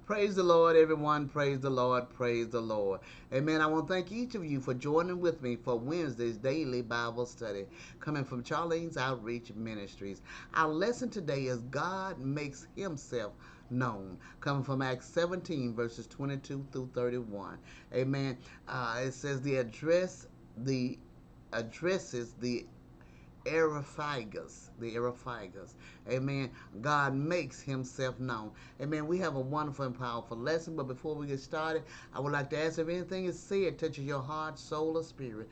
Praise the Lord, everyone. Praise the Lord. Praise the Lord. Amen. I want to thank each of you for joining with me for Wednesday's daily Bible study coming from Charlene's Outreach Ministries. Our lesson today is God makes himself known, coming from Acts 17, verses 22 through 31. Amen. It says the addresses the Areopagus. Amen. God makes himself known. Amen. We have a wonderful and powerful lesson, but before we get started, I would like to ask if anything is said touches your heart, soul, or spirit.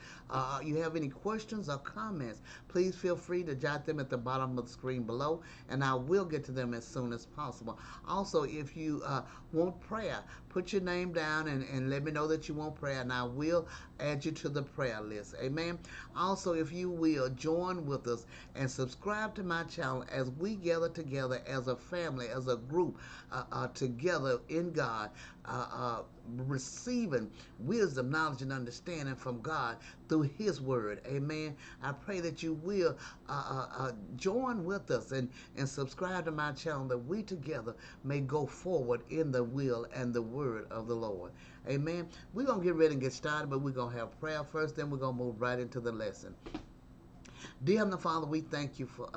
You have any questions or comments, please feel free to jot them at the bottom of the screen below, and I will get to them as soon as possible. Also, if you want prayer, put your name down and let me know that you want prayer, and I will add you to the prayer list. Amen. Also, if you will join with us and subscribe to my channel as we gather together as a family, as a group, together in God, receiving wisdom, knowledge, and understanding from God through His Word. Amen. I pray that you will join with us and subscribe to my channel, that we together may go forward in the will and the Word of the Lord. Amen. We're going to get ready and get started, but we're going to have prayer first, then we're going to move right into the lesson. Dear Heavenly Father, we thank you for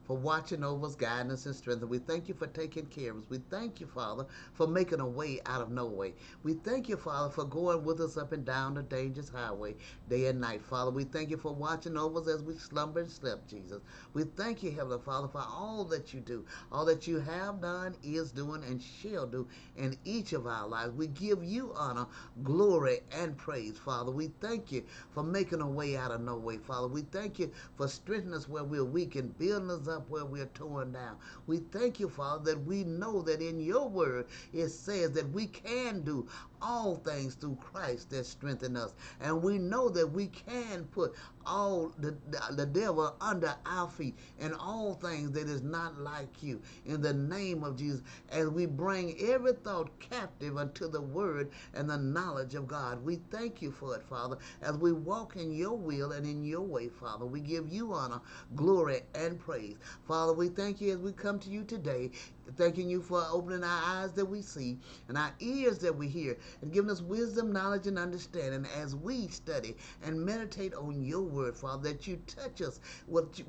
watching over us, guiding us, and strengthening. We thank you for taking care of us. We thank you, Father, for making a way out of no way. We thank you, Father, for going with us up and down the dangerous highway day and night. Father, we thank you for watching over us as we slumber and slept, Jesus. We thank you, Heavenly Father, for all that you do, all that you have done, is doing, and shall do in each of our lives. We give you honor, glory, and praise, Father. We thank you for making a way out of no way, Father. We thank you for strengthening us where we're weak and building us up where we're torn down. We thank you, Father, that we know that in your word it says that we can do all things through Christ that strengthen us. And we know that we can put all the devil under our feet and all things that is not like you, in the name of Jesus, as we bring every thought captive unto the word and the knowledge of God. We thank you for it, Father, as we walk in your will and in your way, Father. We give you honor, glory, and praise. Father, we thank you as we come to you today, thanking you for opening our eyes that we see and our ears that we hear, and giving us wisdom, knowledge, and understanding as we study and meditate on your word, Father, that you touch us with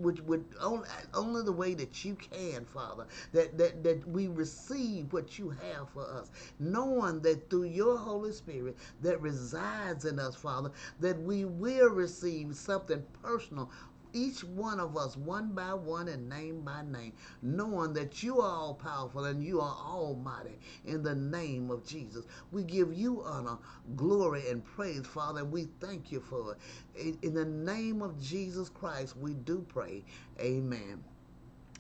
only the way that you can, Father, that we receive what you have for us, knowing that through your Holy Spirit that resides in us, Father, that we will receive something personal, each one of us, one by one and name by name, knowing that you are all powerful and you are almighty. In the name of Jesus, we give you honor, glory, and praise, Father, and we thank you for it. In the name of Jesus Christ, we do pray. Amen.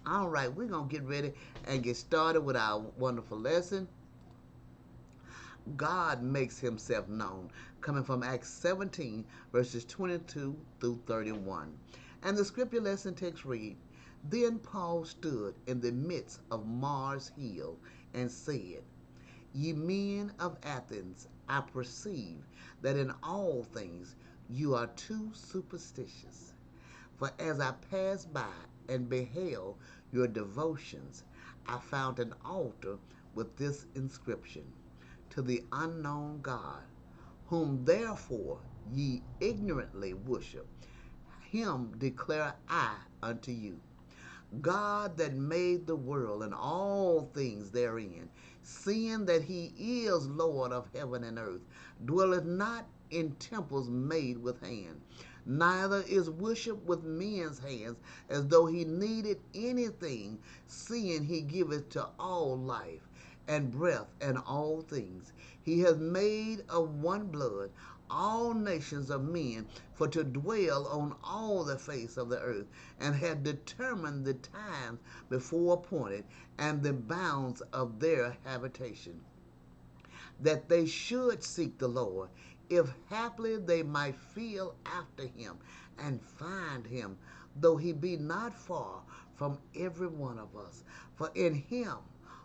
All right, we're going to get ready and get started with our wonderful lesson. God makes himself known, coming from Acts 17, verses 22 through 31. And the scripture lesson text read, Then Paul stood in the midst of Mars Hill and said, Ye men of Athens, I perceive that in all things you are too superstitious. For as I passed by and beheld your devotions, I found an altar with this inscription, To the unknown God, whom therefore ye ignorantly worship, him declare I unto you. God that made the world and all things therein, seeing that he is Lord of heaven and earth, dwelleth not in temples made with hands, neither is worship with men's hands, as though he needed anything, seeing he giveth to all life and breath and all things. He hath made of one blood all nations of men for to dwell on all the face of the earth, and had determined the times before appointed and the bounds of their habitation, that they should seek the Lord, if haply they might feel after him and find him, though he be not far from every one of us. For in him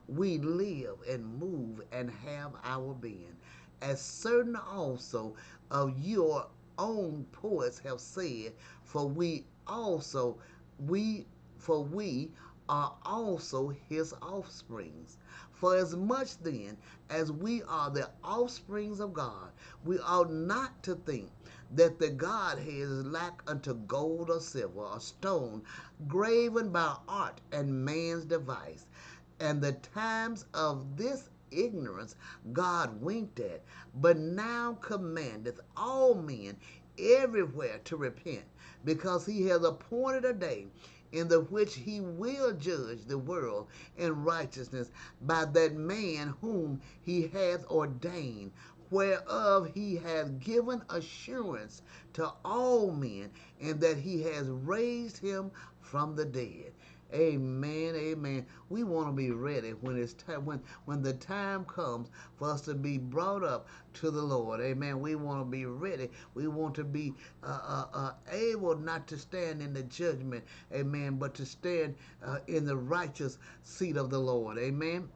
we live and move and have our being, as certain also of your own poets have said, for we are also his offsprings. For as much then as we are the offsprings of God, we ought not to think that the Godhead is lack unto gold or silver or stone, graven by art and man's device. And the times of this ignorance God winked at, but now commandeth all men everywhere to repent, because he has appointed a day in the which he will judge the world in righteousness by that man whom he hath ordained, whereof he hath given assurance to all men, and that he has raised him from the dead. Amen, amen. We want to be ready when it's time, when the time comes for us to be brought up to the Lord. Amen. We want to be ready. We want to be able not to stand in the judgment, amen, but to stand in the righteous seat of the Lord. Amen.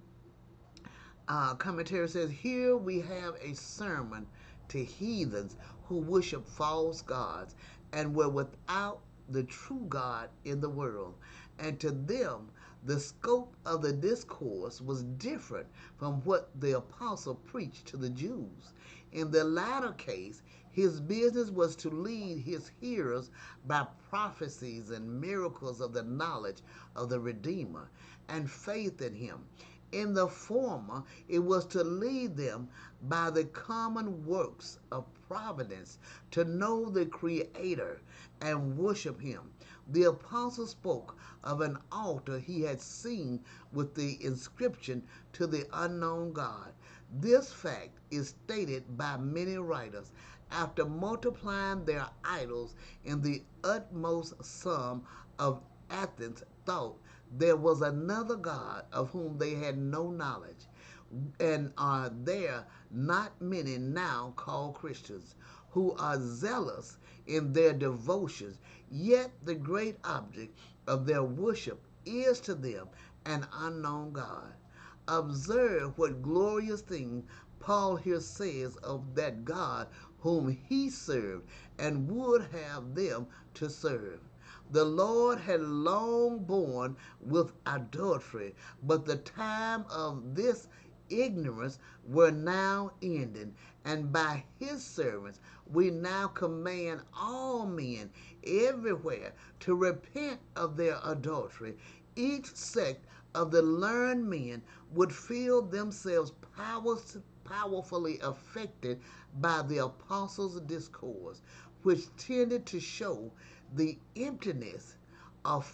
Commentary says, here we have a sermon to heathens who worship false gods and were without the true God in the world. And to them, the scope of the discourse was different from what the apostle preached to the Jews. In the latter case, his business was to lead his hearers by prophecies and miracles of the knowledge of the Redeemer and faith in him. In the former, it was to lead them by the common works of providence to know the Creator and worship him. The apostle spoke of an altar he had seen with the inscription to the unknown God. This fact is stated by many writers. After multiplying their idols in the utmost sum of Athens thought there was another God of whom they had no knowledge, and are there not many now called Christians who are zealous in their devotions, yet the great object of their worship is to them an unknown God. Observe what glorious thing Paul here says of that God whom he served and would have them to serve. The Lord had long borne with adultery, but the time of this ignorance were now ended, and by his servants we now command all men everywhere to repent of their adultery. Each sect of the learned men would feel themselves powerfully affected by the apostles' discourse, which tended to show the emptiness of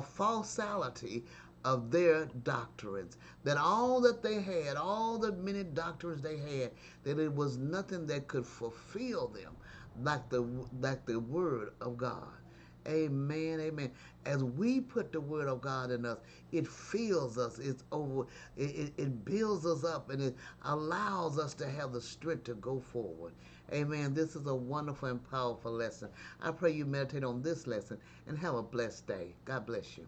falsality of their doctrines. That all that they had, all the many doctrines they had, that it was nothing that could fulfill them like the word of God. Amen, amen. As we put the word of God in us, it fills us. It builds us up, and it allows us to have the strength to go forward. Amen. This is a wonderful and powerful lesson. I pray you meditate on this lesson and have a blessed day. God bless you.